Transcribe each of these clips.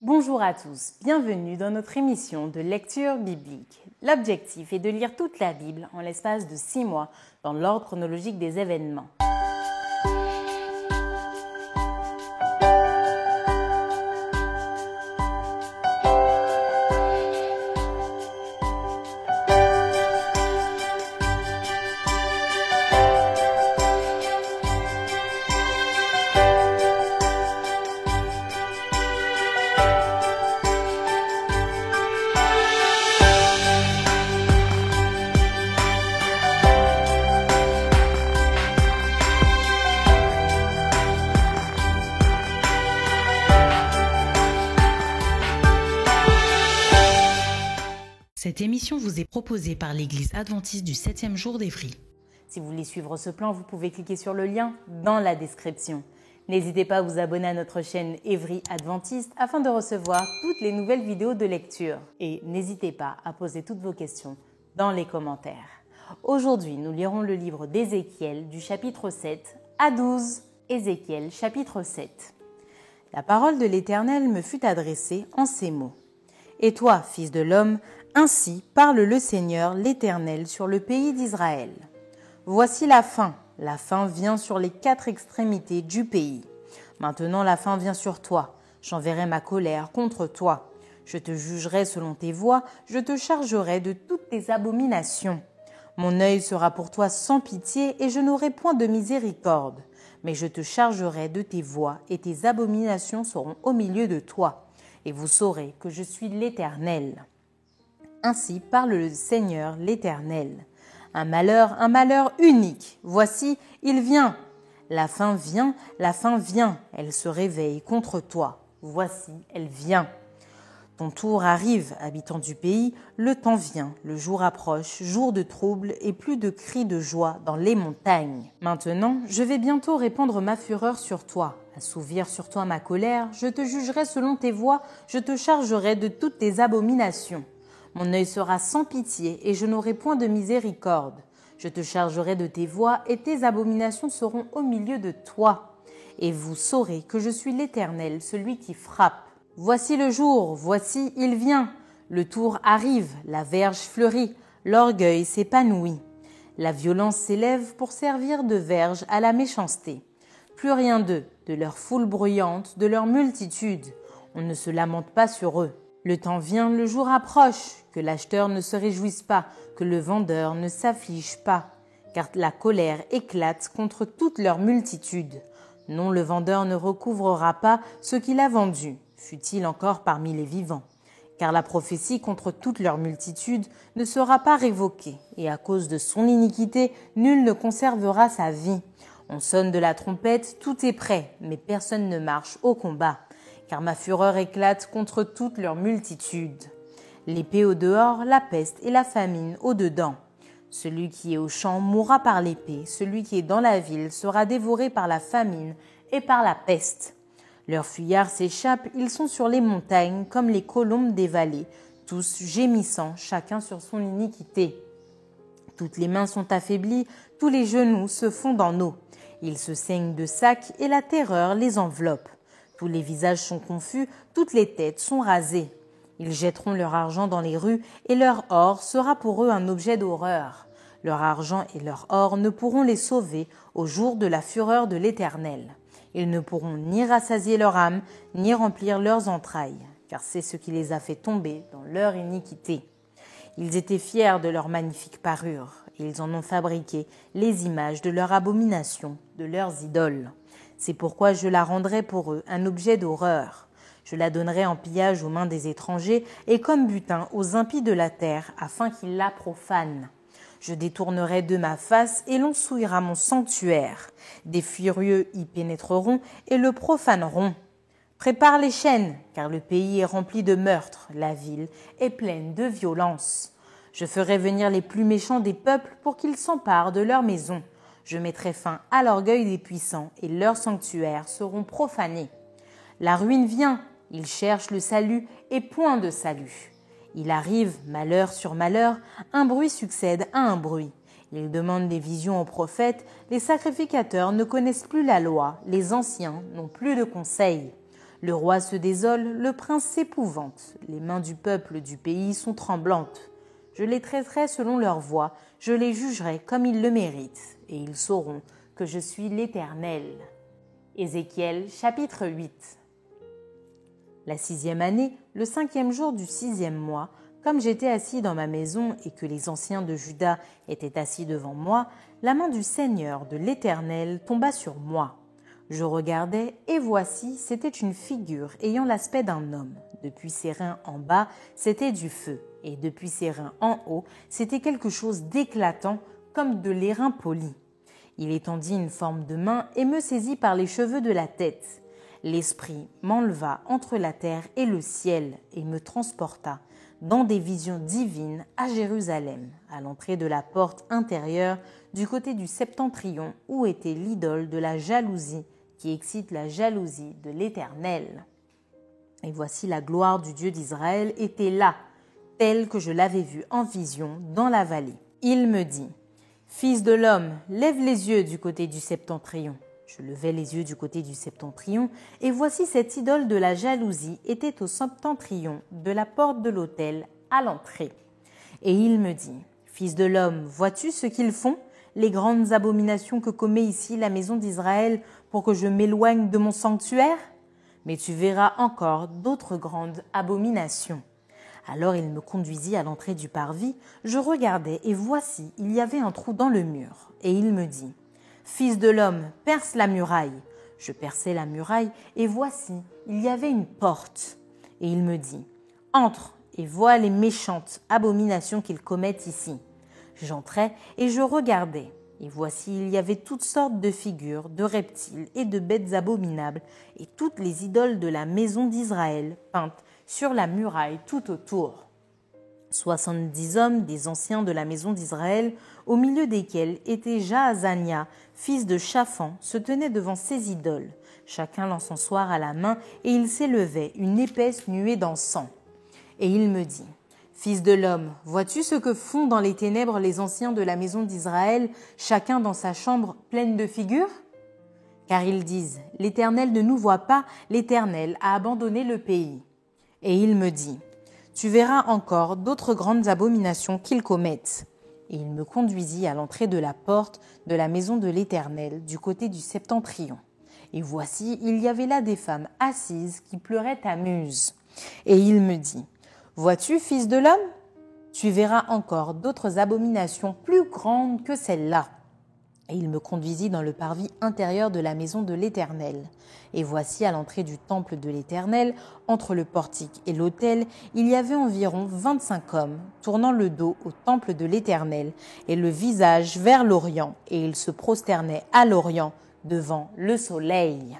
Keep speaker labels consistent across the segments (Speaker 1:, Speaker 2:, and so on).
Speaker 1: Bonjour à tous, bienvenue dans notre émission de lecture biblique. L'objectif est de lire toute la Bible en l'espace de 6 mois dans l'ordre chronologique des événements.
Speaker 2: Cette émission vous est proposée par l'Église adventiste du 7e jour d'Évry.
Speaker 1: Si vous voulez suivre ce plan, vous pouvez cliquer sur le lien dans la description. N'hésitez pas à vous abonner à notre chaîne Évry Adventiste afin de recevoir toutes les nouvelles vidéos de lecture. Et n'hésitez pas à poser toutes vos questions dans les commentaires. Aujourd'hui, nous lirons le livre d'Ézéchiel du chapitre 7 à 12. Ézéchiel chapitre 7. La parole de l'Éternel me fut adressée en ces mots. Et toi, fils de l'homme, ainsi parle le Seigneur l'Éternel sur le pays d'Israël. Voici la fin vient sur les 4 extrémités du pays. Maintenant la fin vient sur toi, j'enverrai ma colère contre toi. Je te jugerai selon tes voies, je te chargerai de toutes tes abominations. Mon œil sera pour toi sans pitié et je n'aurai point de miséricorde. Mais je te chargerai de tes voies et tes abominations seront au milieu de toi. Et vous saurez que je suis l'Éternel. Ainsi parle le Seigneur l'Éternel. Un malheur unique. Voici, il vient. La fin vient, elle se réveille contre toi. Voici, elle vient. Ton tour arrive, habitant du pays, le temps vient, le jour approche, jour de trouble et plus de cris de joie dans les montagnes. Maintenant, je vais bientôt répandre ma fureur sur toi, assouvir sur toi ma colère, je te jugerai selon tes voies, je te chargerai de toutes tes abominations. Mon œil sera sans pitié et je n'aurai point de miséricorde. Je te chargerai de tes voies et tes abominations seront au milieu de toi. Et vous saurez que je suis l'Éternel, celui qui frappe. Voici le jour, voici il vient. Le tour arrive, la verge fleurit, l'orgueil s'épanouit. La violence s'élève pour servir de verge à la méchanceté. Plus rien d'eux, de leur foule bruyante, de leur multitude. On ne se lamente pas sur eux. Le temps vient, le jour approche, que l'acheteur ne se réjouisse pas, que le vendeur ne s'afflige pas, car la colère éclate contre toute leur multitude. Non, le vendeur ne recouvrera pas ce qu'il a vendu, fût-il encore parmi les vivants, car la prophétie contre toute leur multitude ne sera pas révoquée, et à cause de son iniquité, nul ne conservera sa vie. On sonne de la trompette, tout est prêt, mais personne ne marche au combat. Car ma fureur éclate contre toute leur multitude. L'épée au dehors, la peste et la famine au dedans. Celui qui est au champ mourra par l'épée, celui qui est dans la ville sera dévoré par la famine et par la peste. Leurs fuyards s'échappent, ils sont sur les montagnes comme les colombes des vallées, tous gémissant, chacun sur son iniquité. Toutes les mains sont affaiblies, tous les genoux se fondent en eau. Ils se saignent de sacs et la terreur les enveloppe. Tous les visages sont confus, toutes les têtes sont rasées. Ils jetteront leur argent dans les rues et leur or sera pour eux un objet d'horreur. Leur argent et leur or ne pourront les sauver au jour de la fureur de l'Éternel. Ils ne pourront ni rassasier leur âme, ni remplir leurs entrailles, car c'est ce qui les a fait tomber dans leur iniquité. Ils étaient fiers de leur magnifique parure, et ils en ont fabriqué les images de leur abomination, de leurs idoles. C'est pourquoi je la rendrai pour eux un objet d'horreur. Je la donnerai en pillage aux mains des étrangers et comme butin aux impies de la terre, afin qu'ils la profanent. Je détournerai de ma face et l'on souillera mon sanctuaire. Des furieux y pénétreront et le profaneront. Prépare les chaînes, car le pays est rempli de meurtres, la ville est pleine de violence. Je ferai venir les plus méchants des peuples pour qu'ils s'emparent de leurs maisons. Je mettrai fin à l'orgueil des puissants et leurs sanctuaires seront profanés. La ruine vient, ils cherchent le salut et point de salut. Il arrive, malheur sur malheur, un bruit succède à un bruit. Ils demandent des visions aux prophètes, les sacrificateurs ne connaissent plus la loi, les anciens n'ont plus de conseils. Le roi se désole, le prince s'épouvante. Les mains du peuple du pays sont tremblantes. Je les traiterai selon leur voie, je les jugerai comme ils le méritent, et ils sauront que je suis l'Éternel. Ézéchiel chapitre 8. La 6e année, le 5e jour du 6e mois, comme j'étais assis dans ma maison et que les anciens de Juda étaient assis devant moi, la main du Seigneur, de l'Éternel, tomba sur moi. Je regardai, et voici, c'était une figure ayant l'aspect d'un homme. Depuis ses reins en bas, c'était du feu, et depuis ses reins en haut, c'était quelque chose d'éclatant, comme de l'airain poli. Il étendit une forme de main et me saisit par les cheveux de la tête. L'Esprit m'enleva entre la terre et le ciel et me transporta dans des visions divines à Jérusalem, à l'entrée de la porte intérieure du côté du septentrion où était l'idole de la jalousie qui excite la jalousie de l'Éternel. Et voici la gloire du Dieu d'Israël était là, telle que je l'avais vue en vision dans la vallée. Il me dit, « Fils de l'homme, lève les yeux du côté du septentrion. » Je levai les yeux du côté du septentrion, et voici cette idole de la jalousie était au septentrion de la porte de l'autel à l'entrée. Et il me dit, « Fils de l'homme, vois-tu ce qu'ils font, les grandes abominations que commet ici la maison d'Israël pour que je m'éloigne de mon sanctuaire? Mais tu verras encore d'autres grandes abominations. » Alors il me conduisit à l'entrée du parvis, je regardai, et voici, il y avait un trou dans le mur. Et il me dit, « Fils de l'homme, perce la muraille. » Je perçai la muraille, et voici, il y avait une porte. Et il me dit, « Entre et vois les méchantes abominations qu'ils commettent ici. » J'entrai et je regardai, et voici, il y avait toutes sortes de figures, de reptiles et de bêtes abominables, et toutes les idoles de la maison d'Israël peintes sur la muraille tout autour. 70 hommes des anciens de la maison d'Israël, au milieu desquels était Jaazania, fils de Shaphan, se tenaient devant ces idoles, chacun l'encensoir à la main, et il s'élevait une épaisse nuée d'encens. Et il me dit, « Fils de l'homme, vois-tu ce que font dans les ténèbres les anciens de la maison d'Israël, chacun dans sa chambre pleine de figures? Car ils disent, « L'Éternel ne nous voit pas, l'Éternel a abandonné le pays. » Et il me dit, « Tu verras encore d'autres grandes abominations qu'ils commettent. » Et il me conduisit à l'entrée de la porte de la maison de l'Éternel, du côté du septentrion. Et voici, il y avait là des femmes assises qui pleuraient à Muse. Et il me dit, « Vois-tu, fils de l'homme? Tu verras encore d'autres abominations plus grandes que celles-là. » Et il me conduisit dans le parvis intérieur de la maison de l'Éternel. Et voici, à l'entrée du temple de l'Éternel, entre le portique et l'autel, il y avait environ 25 hommes, tournant le dos au temple de l'Éternel, et le visage vers l'Orient, et ils se prosternaient à l'Orient, devant le soleil.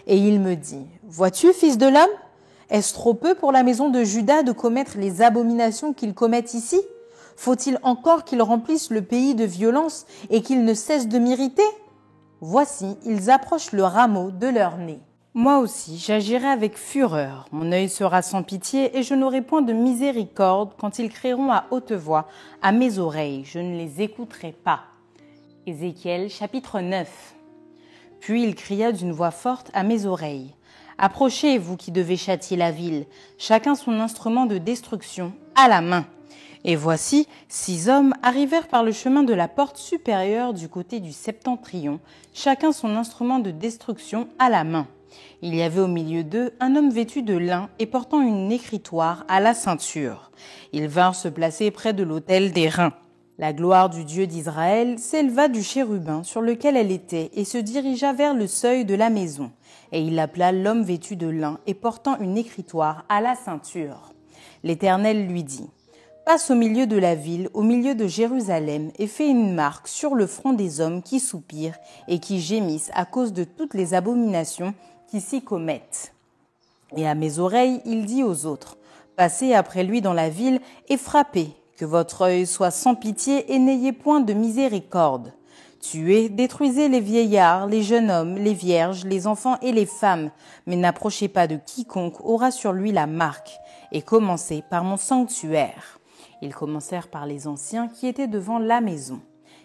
Speaker 1: Et il me dit, « Vois-tu, fils de l'homme? Est-ce trop peu pour la maison de Juda de commettre les abominations qu'ils commettent ici? Faut-il encore qu'ils remplissent le pays de violence et qu'ils ne cessent de m'irriter? Voici, ils approchent le rameau de leur nez. Moi aussi, j'agirai avec fureur. Mon œil sera sans pitié et je n'aurai point de miséricorde quand ils crieront à haute voix à mes oreilles. Je ne les écouterai pas. » Ézéchiel chapitre 9. Puis il cria d'une voix forte à mes oreilles. « Approchez, vous qui devez châtier la ville, chacun son instrument de destruction à la main. » Et voici, 6 hommes arrivèrent par le chemin de la porte supérieure du côté du septentrion, chacun son instrument de destruction à la main. Il y avait au milieu d'eux un homme vêtu de lin et portant une écritoire à la ceinture. Ils vinrent se placer près de l'autel des reins. La gloire du Dieu d'Israël s'éleva du chérubin sur lequel elle était et se dirigea vers le seuil de la maison. Et il appela l'homme vêtu de lin et portant une écritoire à la ceinture. L'Éternel lui dit, « Passe au milieu de la ville, au milieu de Jérusalem, et fais une marque sur le front des hommes qui soupirent et qui gémissent à cause de toutes les abominations qui s'y commettent. » Et à mes oreilles, il dit aux autres, « Passez après lui dans la ville et frappez, que votre œil soit sans pitié et n'ayez point de miséricorde. Tuez, détruisez les vieillards, les jeunes hommes, les vierges, les enfants et les femmes, mais n'approchez pas de quiconque aura sur lui la marque, et commencez par mon sanctuaire. » Ils commencèrent par les anciens qui étaient devant la maison.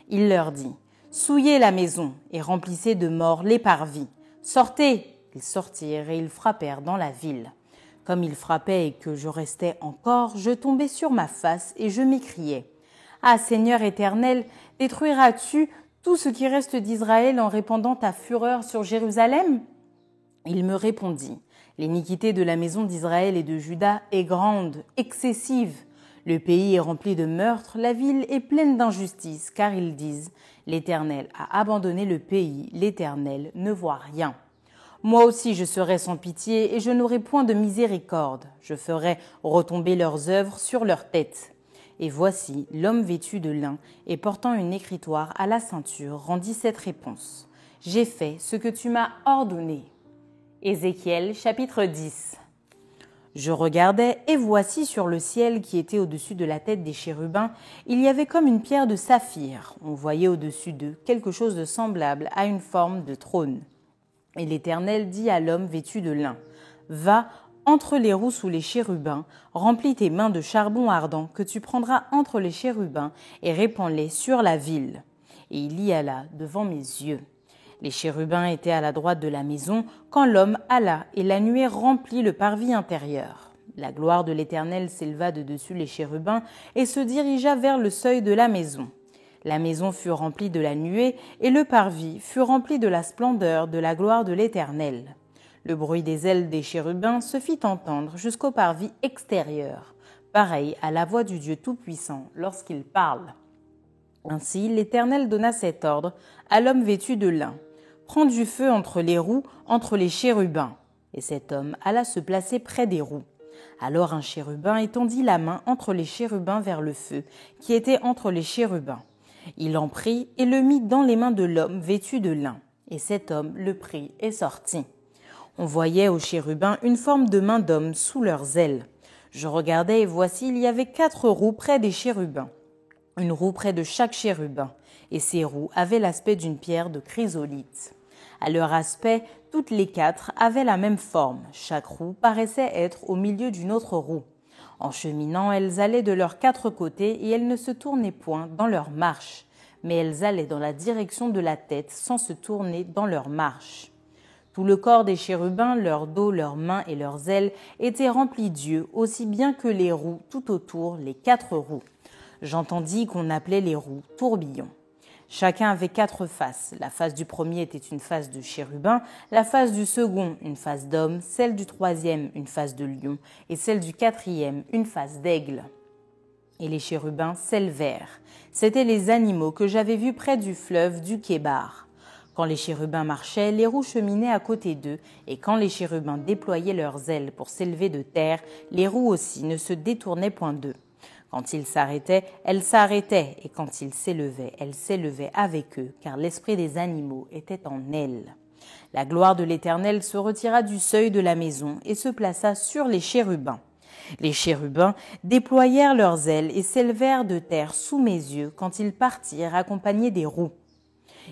Speaker 1: Il leur dit, « Souillez la maison et remplissez de morts les parvis. Sortez, Ils sortirent et ils frappèrent dans la ville. Comme ils frappaient et que je restais encore, je tombais sur ma face et je m'écriais : Ah, Seigneur éternel, détruiras-tu tout ce qui reste d'Israël en répandant ta fureur sur Jérusalem ? Il me répondit : L'iniquité de la maison d'Israël et de Juda est grande, excessive. Le pays est rempli de meurtres, la ville est pleine d'injustice, car ils disent : L'Éternel a abandonné le pays, l'Éternel ne voit rien. Moi aussi je serai sans pitié et je n'aurai point de miséricorde. Je ferai retomber leurs œuvres sur leurs têtes. Et voici, l'homme vêtu de lin et portant une écritoire à la ceinture rendit cette réponse : J'ai fait ce que tu m'as ordonné. Ézéchiel chapitre 10. Je regardais, et voici sur le ciel qui était au-dessus de la tête des chérubins, il y avait comme une pierre de saphir. On voyait au-dessus d'eux quelque chose de semblable à une forme de trône. Et l'Éternel dit à l'homme vêtu de lin : Va entre les roues sous les chérubins, remplis tes mains de charbon ardent que tu prendras entre les chérubins et répands-les sur la ville. Et il y alla devant mes yeux. Les chérubins étaient à la droite de la maison quand l'homme alla et la nuée remplit le parvis intérieur. La gloire de l'Éternel s'éleva de dessus les chérubins et se dirigea vers le seuil de la maison. La maison fut remplie de la nuée et le parvis fut rempli de la splendeur de la gloire de l'Éternel. Le bruit des ailes des chérubins se fit entendre jusqu'au parvis extérieur, pareil à la voix du Dieu Tout-Puissant lorsqu'il parle. Ainsi l'Éternel donna cet ordre à l'homme vêtu de lin : Prends du feu entre les roues, entre les chérubins. Et cet homme alla se placer près des roues. Alors un chérubin étendit la main entre les chérubins vers le feu, qui était entre les chérubins. Il en prit et le mit dans les mains de l'homme vêtu de lin. Et cet homme le prit et sortit. On voyait aux chérubins une forme de main d'homme sous leurs ailes. Je regardais et voici il y avait 4 roues près des chérubins, une roue près de chaque chérubin, et ces roues avaient l'aspect d'une pierre de chrysolite. À leur aspect, toutes les 4 avaient la même forme. Chaque roue paraissait être au milieu d'une autre roue. En cheminant, elles allaient de leurs 4 côtés et elles ne se tournaient point dans leur marche, mais elles allaient dans la direction de la tête sans se tourner dans leur marche. Tout le corps des chérubins, leur dos, leurs mains et leurs ailes étaient remplis d'yeux, aussi bien que les roues tout autour, les 4 roues. J'entendis qu'on appelait les roues tourbillons. Chacun avait 4 faces. La face du premier était une face de chérubin, la face du second une face d'homme, celle du troisième une face de lion et celle du quatrième une face d'aigle. Et les chérubins s'élevèrent. C'étaient les animaux que j'avais vus près du fleuve du Kébar. Quand les chérubins marchaient, les roues cheminaient à côté d'eux, et quand les chérubins déployaient leurs ailes pour s'élever de terre, les roues aussi ne se détournaient point d'eux. Quand ils s'arrêtaient, elles s'arrêtaient, et quand ils s'élevaient, elles s'élevaient avec eux, car l'esprit des animaux était en elles. La gloire de l'Éternel se retira du seuil de la maison et se plaça sur les chérubins. Les chérubins déployèrent leurs ailes et s'élevèrent de terre sous mes yeux quand ils partirent accompagnés des roues.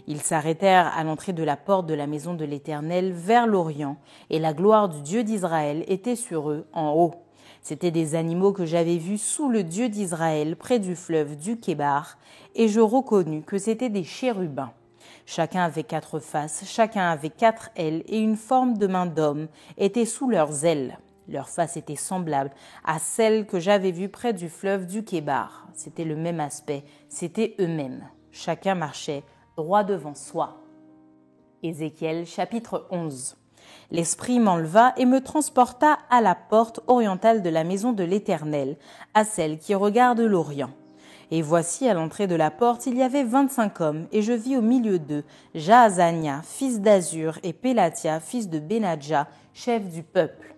Speaker 1: Ils s'arrêtèrent à l'entrée de la porte de la maison de l'Éternel vers l'Orient, et la gloire du Dieu d'Israël était sur eux en haut. C'étaient des animaux que j'avais vus sous le Dieu d'Israël, près du fleuve du Kébar, et je reconnus que c'étaient des chérubins. Chacun avait 4 faces, chacun avait 4 ailes, et une forme de main d'homme était sous leurs ailes. Leurs faces étaient semblables à celles que j'avais vues près du fleuve du Kébar. C'était le même aspect, c'étaient eux-mêmes. Chacun marchait droit devant soi. Ézéchiel chapitre 11. L'Esprit m'enleva et me transporta à la porte orientale de la maison de l'Éternel, à celle qui regarde l'Orient. Et voici, à l'entrée de la porte, il y avait 25 hommes, et je vis au milieu d'eux Jaazania, fils d'Azur, et Pélatia, fils de Benadja, chef du peuple.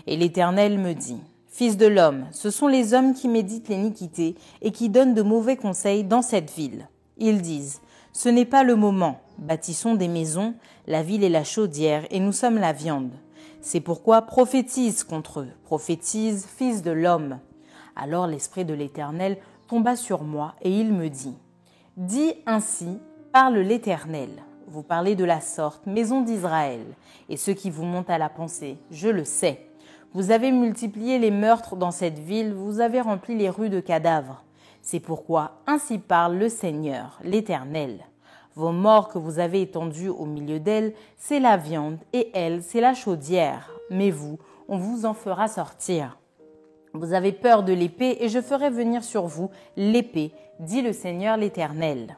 Speaker 1: Et l'Éternel me dit : Fils de l'homme, ce sont les hommes qui méditent l'iniquité et qui donnent de mauvais conseils dans cette ville. Ils disent : Ce n'est pas le moment. Bâtissons des maisons, la ville est la chaudière et nous sommes la viande. C'est pourquoi prophétise contre eux, prophétise, fils de l'homme. Alors l'Esprit de l'Éternel tomba sur moi et il me dit : Dis ainsi, parle l'Éternel. Vous parlez de la sorte, maison d'Israël, et ce qui vous monte à la pensée, je le sais. Vous avez multiplié les meurtres dans cette ville, vous avez rempli les rues de cadavres. C'est pourquoi ainsi parle le Seigneur, l'Éternel. Vos morts que vous avez étendus au milieu d'elles, c'est la viande, et elle, c'est la chaudière. Mais vous, on vous en fera sortir. Vous avez peur de l'épée, et je ferai venir sur vous l'épée, dit le Seigneur l'Éternel.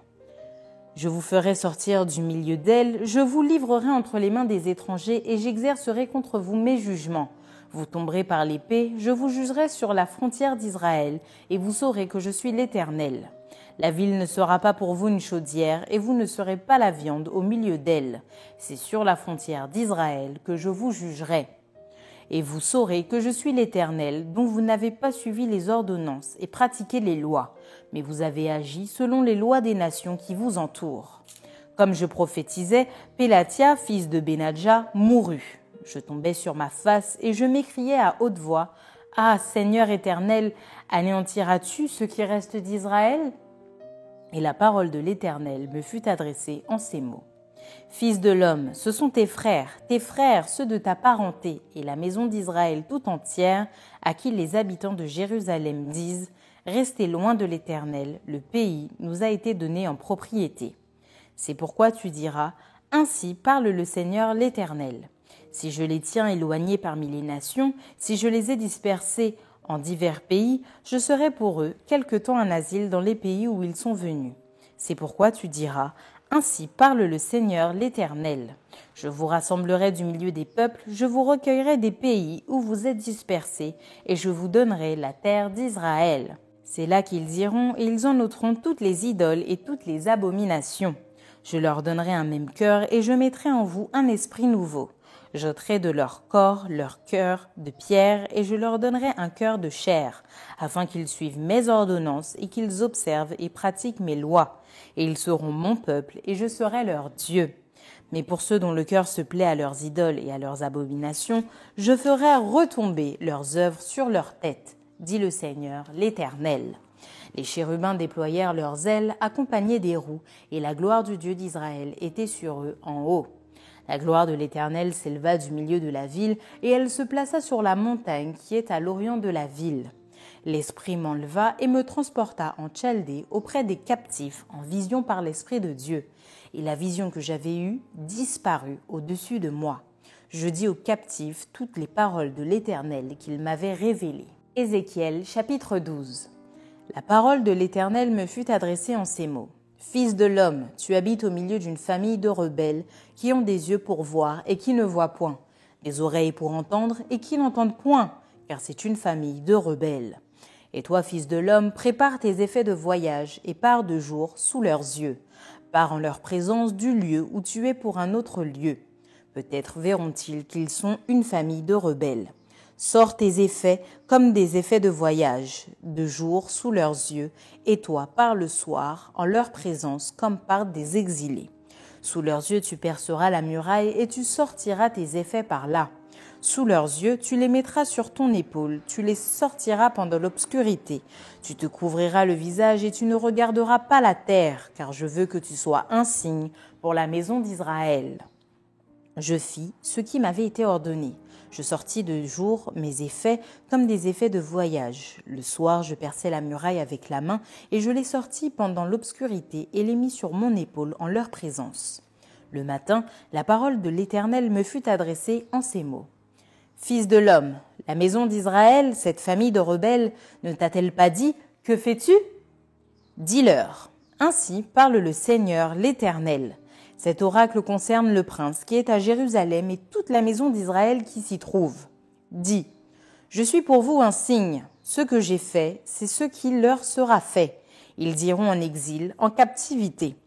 Speaker 1: Je vous ferai sortir du milieu d'elle, je vous livrerai entre les mains des étrangers, et j'exercerai contre vous mes jugements. Vous tomberez par l'épée, je vous jugerai sur la frontière d'Israël, et vous saurez que je suis l'Éternel. La ville ne sera pas pour vous une chaudière, et vous ne serez pas la viande au milieu d'elle. C'est sur la frontière d'Israël que je vous jugerai. Et vous saurez que je suis l'Éternel, dont vous n'avez pas suivi les ordonnances et pratiqué les lois, mais vous avez agi selon les lois des nations qui vous entourent. Comme je prophétisais, Pélatia, fils de Benadja, mourut. Je tombai sur ma face et je m'écriai à haute voix, « Ah, Seigneur éternel, anéantiras-tu ce qui reste d'Israël ?» Et la parole de l'Éternel me fut adressée en ces mots. Fils de l'homme, ce sont tes frères, ceux de ta parenté, et la maison d'Israël tout entière, à qui les habitants de Jérusalem disent « Restez loin de l'Éternel, le pays nous a été donné en propriété. » C'est pourquoi tu diras « Ainsi parle le Seigneur l'Éternel. Si je les tiens éloignés parmi les nations, si je les ai dispersés en divers pays, je serai pour eux quelque temps un asile dans les pays où ils sont venus. C'est pourquoi tu diras « Ainsi parle le Seigneur l'Éternel. Je vous rassemblerai du milieu des peuples, je vous recueillerai des pays où vous êtes dispersés, et je vous donnerai la terre d'Israël. C'est là qu'ils iront, et ils en ôteront toutes les idoles et toutes les abominations. Je leur donnerai un même cœur, et je mettrai en vous un esprit nouveau. J'ôterai de leur corps leur cœur de pierre, et je leur donnerai un cœur de chair, afin qu'ils suivent mes ordonnances et qu'ils observent et pratiquent mes lois. Et ils seront mon peuple, et je serai leur Dieu. Mais pour ceux dont le cœur se plaît à leurs idoles et à leurs abominations, je ferai retomber leurs œuvres sur leur tête, dit le Seigneur l'Éternel. Les chérubins déployèrent leurs ailes accompagnés des roues, et la gloire du Dieu d'Israël était sur eux en haut. La gloire de l'Éternel s'éleva du milieu de la ville, et elle se plaça sur la montagne qui est à l'orient de la ville. L'Esprit m'enleva et me transporta en Chaldée auprès des captifs en vision par l'Esprit de Dieu. Et la vision que j'avais eue disparut au-dessus de moi. Je dis aux captifs toutes les paroles de l'Éternel qu'il m'avait révélées. Ézéchiel chapitre 12. La parole de l'Éternel me fut adressée en ces mots. Fils de l'homme, tu habites au milieu d'une famille de rebelles qui ont des yeux pour voir et qui ne voient point, des oreilles pour entendre et qui n'entendent point, car c'est une famille de rebelles. Et toi, fils de l'homme, prépare tes effets de voyage et pars de jour sous leurs yeux. Pars en leur présence du lieu où tu es pour un autre lieu. Peut-être verront-ils qu'ils sont une famille de rebelles. Sors tes effets comme des effets de voyage, de jour sous leurs yeux, et toi pars le soir en leur présence comme partent des exilés. Sous leurs yeux tu perceras la muraille et tu sortiras tes effets par là. Sous leurs yeux tu les mettras sur ton épaule, tu les sortiras pendant l'obscurité. Tu te couvriras le visage et tu ne regarderas pas la terre, car je veux que tu sois un signe pour la maison d'Israël. Je fis ce qui m'avait été ordonné. Je sortis de jour mes effets comme des effets de voyage. Le soir, je perçai la muraille avec la main et je les sortis pendant l'obscurité et les mis sur mon épaule en leur présence. Le matin, la parole de l'Éternel me fut adressée en ces mots. Fils de l'homme, la maison d'Israël, cette famille de rebelles, ne t'a-t-elle pas dit « Que fais-tu » Dis-leur. Ainsi parle le Seigneur l'Éternel. Cet oracle concerne le prince qui est à Jérusalem et toute la maison d'Israël qui s'y trouve. Dis, je suis pour vous un signe. Ce que j'ai fait, c'est ce qui leur sera fait. Ils iront en exil, en captivité.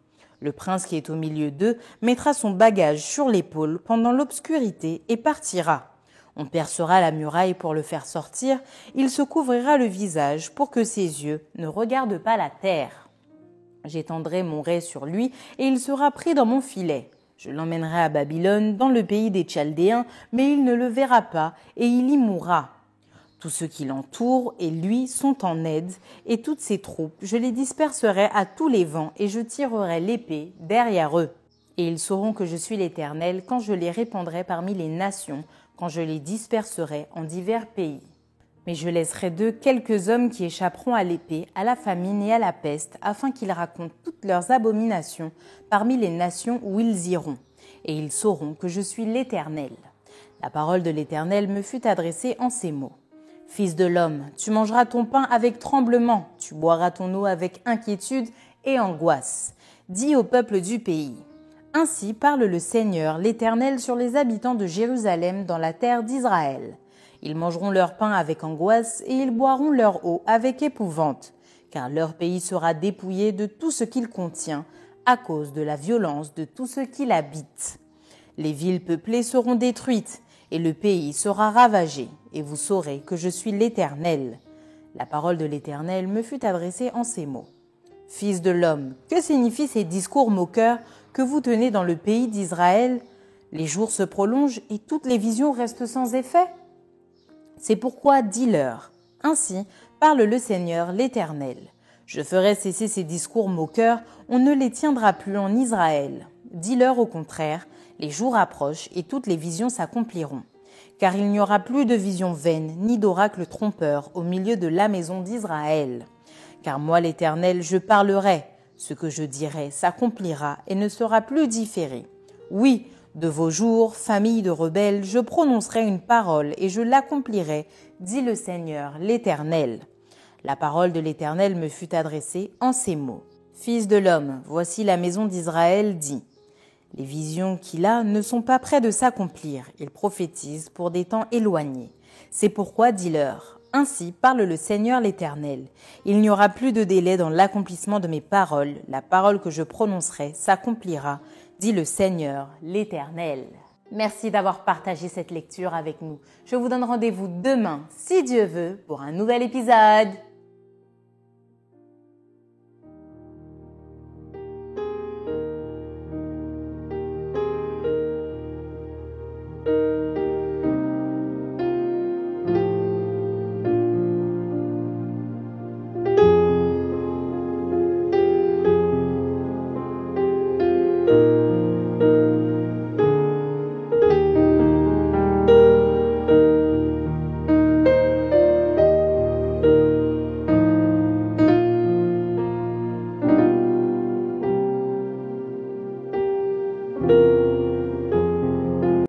Speaker 1: Le prince qui est au milieu d'eux mettra son bagage sur l'épaule pendant l'obscurité et partira. On percera la muraille pour le faire sortir. Il se couvrira le visage pour que ses yeux ne regardent pas la terre. J'étendrai mon rai sur lui et il sera pris dans mon filet. Je l'emmènerai à Babylone, dans le pays des Chaldéens, mais il ne le verra pas et il y mourra. Tous ceux qui l'entourent et lui sont en aide, et toutes ses troupes, je les disperserai à tous les vents et je tirerai l'épée derrière eux. Et ils sauront que je suis l'Éternel quand je les répandrai parmi les nations, quand je les disperserai en divers pays. Mais je laisserai d'eux quelques hommes qui échapperont à l'épée, à la famine et à la peste, afin qu'ils racontent toutes leurs abominations parmi les nations où ils iront. Et ils sauront que je suis l'Éternel. » La parole de l'Éternel me fut adressée en ces mots. « Fils de l'homme, tu mangeras ton pain avec tremblement, tu boiras ton eau avec inquiétude et angoisse. Dis au peuple du pays. Ainsi parle le Seigneur, l'Éternel, sur les habitants de Jérusalem dans la terre d'Israël. Ils mangeront leur pain avec angoisse et ils boiront leur eau avec épouvante, car leur pays sera dépouillé de tout ce qu'il contient à cause de la violence de tout ce qui l'habite. Les villes peuplées seront détruites et le pays sera ravagé, et vous saurez que je suis l'Éternel. » La parole de l'Éternel me fut adressée en ces mots. « Fils de l'homme, que signifient ces discours moqueurs que vous tenez dans le pays d'Israël? Les jours se prolongent et toutes les visions restent sans effet. C'est pourquoi dis-leur, ainsi parle le Seigneur l'Éternel. Je ferai cesser ces discours moqueurs, on ne les tiendra plus en Israël. Dis-leur au contraire, les jours approchent et toutes les visions s'accompliront. Car il n'y aura plus de visions vaines ni d'oracles trompeurs au milieu de la maison d'Israël. Car moi l'Éternel, je parlerai, ce que je dirai s'accomplira et ne sera plus différé. Oui, de vos jours, famille de rebelles, je prononcerai une parole et je l'accomplirai, dit le Seigneur, l'Éternel. » La parole de l'Éternel me fut adressée en ces mots. « Fils de l'homme, voici la maison d'Israël dit. Les visions qu'il a ne sont pas près de s'accomplir, il prophétise pour des temps éloignés. C'est pourquoi dis-leur, ainsi parle le Seigneur l'Éternel. Il n'y aura plus de délai dans l'accomplissement de mes paroles, la parole que je prononcerai s'accomplira, dit le Seigneur l'Éternel. » Merci d'avoir partagé cette lecture avec nous. Je vous donne rendez-vous demain, si Dieu veut, pour un nouvel épisode.